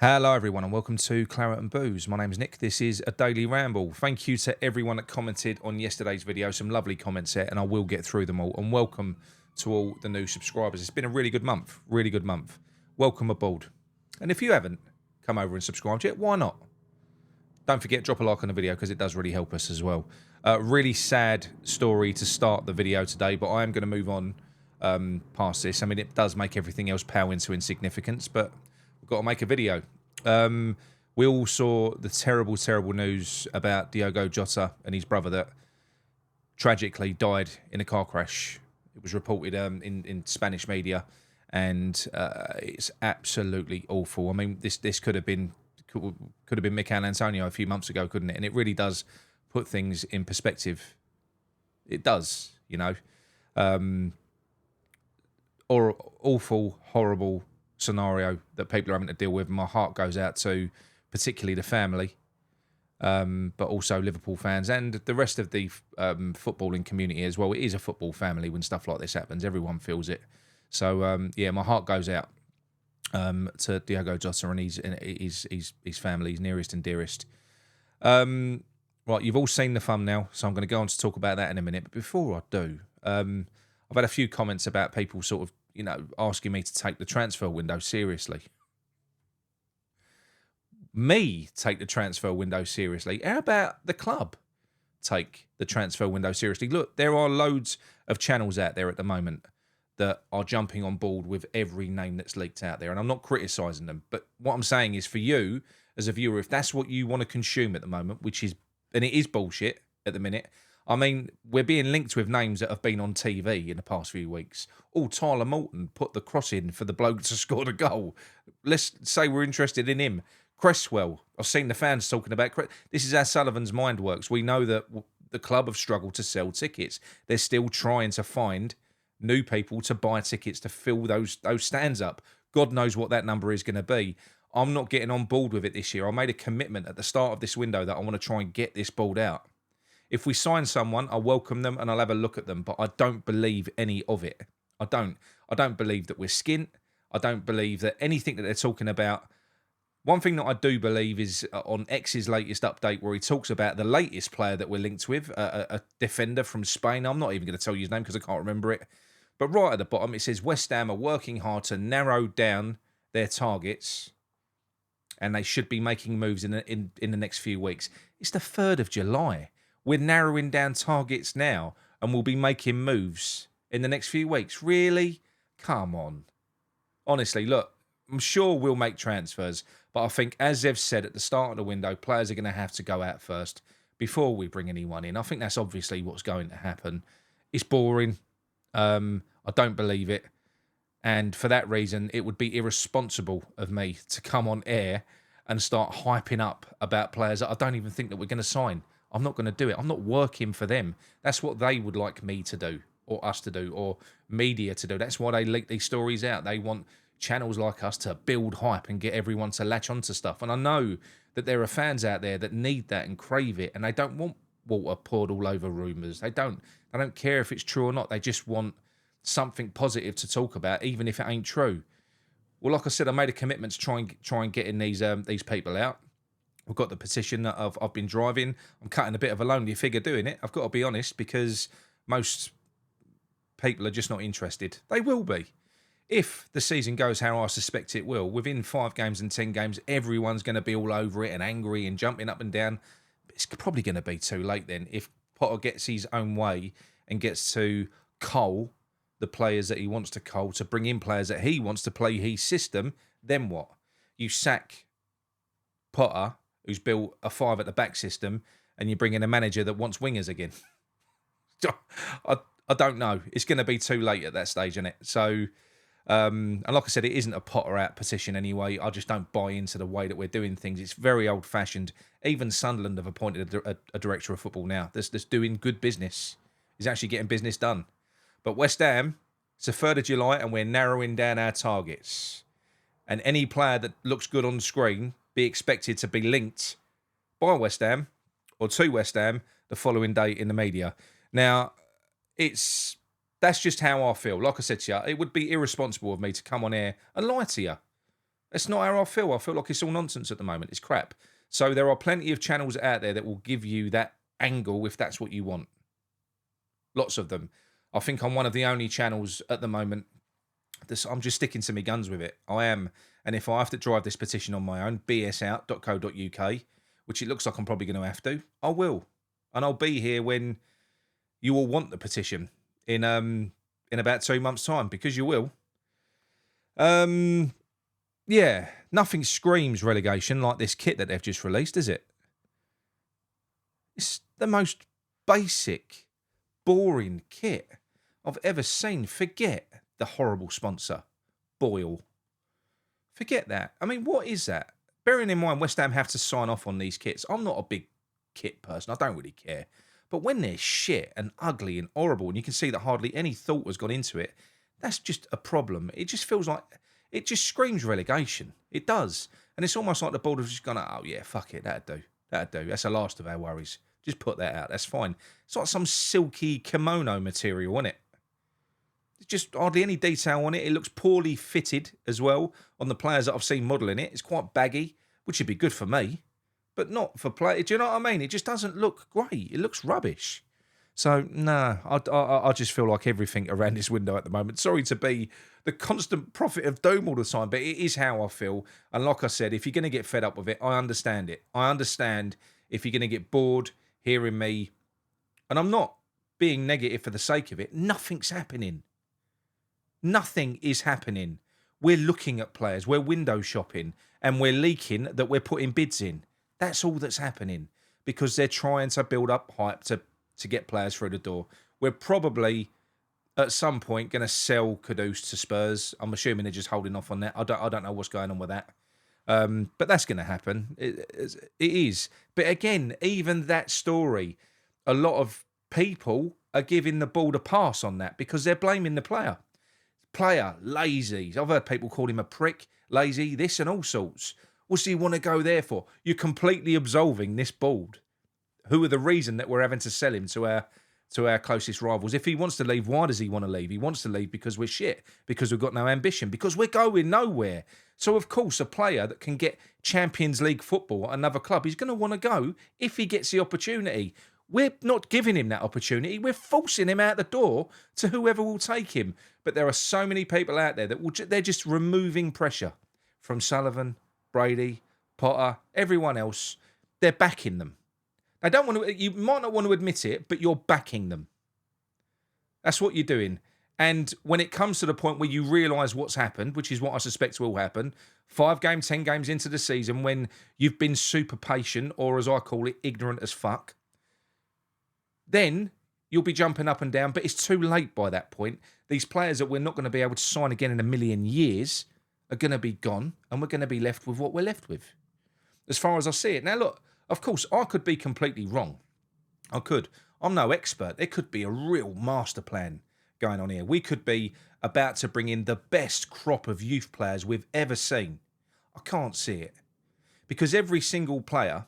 Hello everyone and welcome to Claret and Booze. My name is Nick. This is a daily ramble. Thank you to everyone that commented on yesterday's video. Some lovely comments there and I will get through them all. And welcome to all the new subscribers. It's been a really good month. Really good month. Welcome aboard. And if you haven't come over and subscribed yet, why not? Don't forget, drop a like on the video because it does really help us as well. Really sad story to start the video today, but I am going to move on past this. I mean, it does make everything else pale into insignificance, but we've got to make a video. We all saw the terrible, terrible news about Diogo Jota and his brother that tragically died in a car crash. It was reported in Spanish media, and it's absolutely awful. I mean, this could have been Mikel Antonio a few months ago, couldn't it? And it really does put things in perspective. It does, you know. Or awful, horrible scenario that people are having to deal with. My heart goes out to particularly the family, but also Liverpool fans and the rest of the footballing community as well. It is a football family when stuff like this happens. Everyone feels it. So yeah, my heart goes out to Diogo Jota and his family, his nearest and dearest. Right, you've all seen the thumbnail, so I'm going to go on to talk about that in a minute. But before I do, I've had a few comments about people sort of, you know, asking me to take the transfer window seriously. Me take the transfer window seriously? How about the club take the transfer window seriously? Look, there are loads of channels out there at the moment that are jumping on board with every name that's leaked out there. And I'm not criticising them. But what I'm saying is for you, as a viewer, if that's what you want to consume at the moment, which is, and it is bullshit at the minute, I mean, we're being linked with names that have been on TV in the past few weeks. Oh, Tyler Moulton put the cross in for the bloke to score the goal. Let's say we're interested in him. Cresswell, I've seen the fans talking about. This is how Sullivan's mind works. We know that the club have struggled to sell tickets. They're still trying to find new people to buy tickets to fill those stands up. God knows what that number is going to be. I'm not getting on board with it this year. I made a commitment at the start of this window that I want to try and get this balled out. If we sign someone, I'll welcome them and I'll have a look at them, but I don't believe any of it. I don't believe that we're skint. I don't believe that anything that they're talking about. One thing that I do believe is on X's latest update where he talks about the latest player that we're linked with, a defender from Spain. I'm not even going to tell you his name because I can't remember it. But right at the bottom, it says West Ham are working hard to narrow down their targets and they should be making moves in the next few weeks. It's the 3rd of July. We're narrowing down targets now and we'll be making moves in the next few weeks. Really? Come on. Honestly, look, I'm sure we'll make transfers, but I think, as they've said at the start of the window, players are going to have to go out first before we bring anyone in. I think that's obviously what's going to happen. It's boring. I don't believe it. And for that reason, it would be irresponsible of me to come on air and start hyping up about players that I don't even think that we're going to sign. I'm not going to do it. I'm not working for them. That's what they would like me to do, or us to do, or media to do. That's why they leak these stories out. They want channels like us to build hype and get everyone to latch onto stuff. And I know that there are fans out there that need that and crave it, and they don't want water poured all over rumours. They don't care if it's true or not. They just want something positive to talk about, even if it ain't true. Well, like I said, I made a commitment to try and get in these people out. We've got the petition that I've been driving. I'm cutting a bit of a lonely figure doing it. I've got to be honest, because most people are just not interested. They will be. If the season goes how I suspect it will, within 5 games and 10 games, everyone's going to be all over it and angry and jumping up and down. It's probably going to be too late then. If Potter gets his own way and gets to cull the players that he wants to cull, to bring in players that he wants to play his system, then what? You sack Potter, who's built a 5 at the back system, and you bring in a manager that wants wingers again. I don't know. It's going to be too late at that stage, isn't it? So, and like I said, it isn't a Potter out petition anyway. I just don't buy into the way that we're doing things. It's very old-fashioned. Even Sunderland have appointed a director of football now that's doing good business. He's actually getting business done. But West Ham, it's the 3rd of July, and we're narrowing down our targets. And any player that looks good on the screen be expected to be linked by West Ham or to West Ham the following day in the media. Now, that's just how I feel. Like I said to you, it would be irresponsible of me to come on air and lie to you. That's not how I feel. I feel like it's all nonsense at the moment. It's crap. So there are plenty of channels out there that will give you that angle if that's what you want. Lots of them. I think I'm one of the only channels at the moment. I'm just sticking to my guns with it. I am. And if I have to drive this petition on my own, bsout.co.uk, which it looks like I'm probably going to have to, I will. And I'll be here when you all want the petition in about 2 months' time, because you will. Yeah, nothing screams relegation like this kit that they've just released, is it? It's the most basic, boring kit I've ever seen. Forget the horrible sponsor, Boyle. Forget that. I mean, what is that? Bearing in mind, West Ham have to sign off on these kits. I'm not a big kit person. I don't really care. But when they're shit and ugly and horrible, and you can see that hardly any thought has gone into it, that's just a problem. It just feels like, it just screams relegation. It does. And it's almost like the board have just gone, oh yeah, fuck it, that'd do. That'd do. That's the last of our worries. Just put that out. That's fine. It's like some silky kimono material, isn't it? There's just hardly any detail on it. It looks poorly fitted as well on the players that I've seen modelling it. It's quite baggy, which would be good for me, but not for play. Do you know what I mean? It just doesn't look great. It looks rubbish. So, no, I just feel like everything around this window at the moment. Sorry to be the constant prophet of doom all the time, but it is how I feel. And like I said, if you're going to get fed up with it, I understand it. I understand if you're going to get bored hearing me. And I'm not being negative for the sake of it. Nothing's happening. Nothing is happening. We're looking at players. We're window shopping. And we're leaking that we're putting bids in. That's all that's happening. Because they're trying to build up hype to get players through the door. We're probably at some point going to sell Kudus to Spurs. I'm assuming they're just holding off on that. I don't know what's going on with that. But that's going to happen. It is. But again, even that story, a lot of people are giving the ball a pass on that because they're blaming the player. Player, lazy. I've heard people call him a prick, lazy, this and all sorts. What's he want to go there for? You're completely absolving this board, who are the reason that we're having to sell him to our closest rivals. If he wants to leave, why does he want to leave? He wants to leave because we're shit, because we've got no ambition, because we're going nowhere. So, of course, a player that can get Champions League football at another club, he's going to want to go if he gets the opportunity. We're not giving him that opportunity. We're forcing him out the door to whoever will take him. But there are so many people out there that they're just removing pressure from Sullivan, Brady, Potter, everyone else. They're backing them. I don't want to. You might not want to admit it, but you're backing them. That's what you're doing. And when it comes to the point where you realise what's happened, which is what I suspect will happen, 5 games, 10 games into the season, when you've been super patient, or as I call it, ignorant as fuck, then you'll be jumping up and down. But it's too late by that point. These players that we're not going to be able to sign again in a million years are going to be gone, and we're going to be left with what we're left with, as far as I see it. Now, look. Of course, I could be completely wrong. I could. I'm no expert. There could be a real master plan going on here. We could be about to bring in the best crop of youth players we've ever seen. I can't see it. Because every single player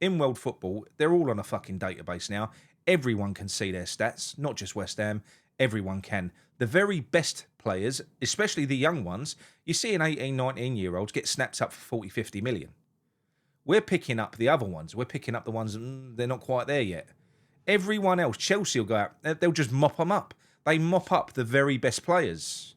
in world football, they're all on a fucking database now. Everyone can see their stats, not just West Ham. Everyone can. The very best players, especially the young ones, you see an 18, 19-year-olds get snapped up for 40, 50 million. We're picking up the other ones. We're picking up the ones they're not quite there yet. Everyone else, Chelsea will go out. They'll just mop them up. They mop up the very best players.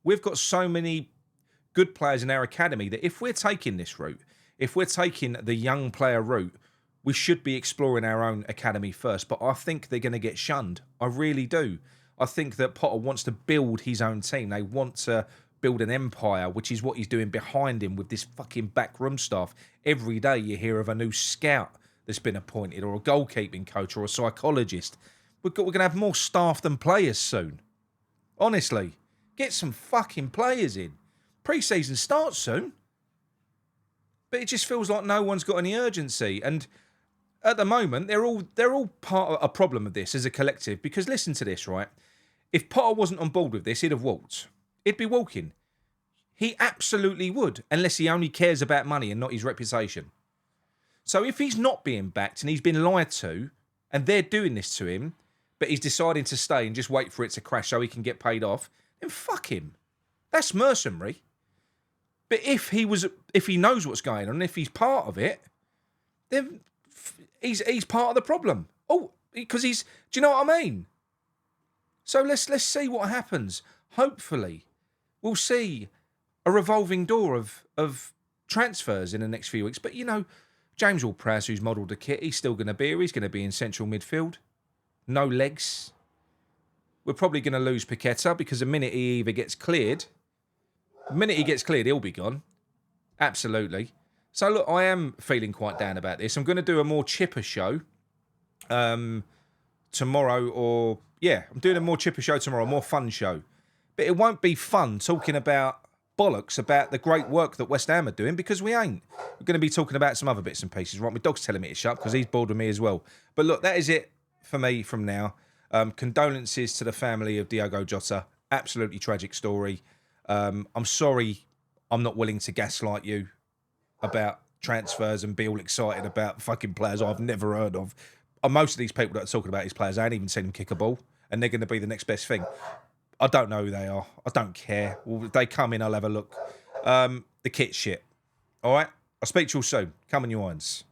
We've got so many good players in our academy that if we're taking this route, if we're taking the young player route, we should be exploring our own academy first. But I think they're going to get shunned. I really do. I think that Potter wants to build his own team. They want to build an empire, which is what he's doing behind him with this fucking backroom staff. Every day you hear of a new scout that's been appointed, or a goalkeeping coach, or a psychologist. We're going to have more staff than players soon. Honestly, get some fucking players in. Pre-season starts soon. But it just feels like no one's got any urgency. And at the moment, they're all part of a problem of this as a collective. Because listen to this, right? If Potter wasn't on board with this, he'd have walked. He'd be walking. He absolutely would, unless he only cares about money and not his reputation. So if he's not being backed and he's been lied to, and they're doing this to him, but he's deciding to stay and just wait for it to crash so he can get paid off, then fuck him. That's mercenary. But if he knows what's going on, if he's part of it, then he's part of the problem. Oh, because do you know what I mean? So let's see what happens. Hopefully, we'll see a revolving door of transfers in the next few weeks. But, James Ward-Prowse, who's modelled the kit, he's still going to be here. He's going to be in central midfield. No legs. We're probably going to lose Paqueta because the minute he either gets cleared, he'll be gone. Absolutely. So, look, I am feeling quite down about this. I'm going to do a more chipper show tomorrow, I'm doing a more chipper show tomorrow, a more fun show. But it won't be fun talking about bollocks about the great work that West Ham are doing, because we ain't. We're going to be talking about some other bits and pieces. Right, my dog's telling me to shut because he's bored with me as well. But look, that is it for me from now. Condolences to the family of Diogo Jota. Absolutely tragic story. I'm sorry I'm not willing to gaslight you about transfers and be all excited about fucking players I've never heard of. Most of these people that are talking about these players, I ain't even seen them kick a ball, and they're going to be the next best thing. I don't know who they are. I don't care. Well, if they come in, I'll have a look. The kit's shit. All right? I'll speak to you all soon. Come on, you irons.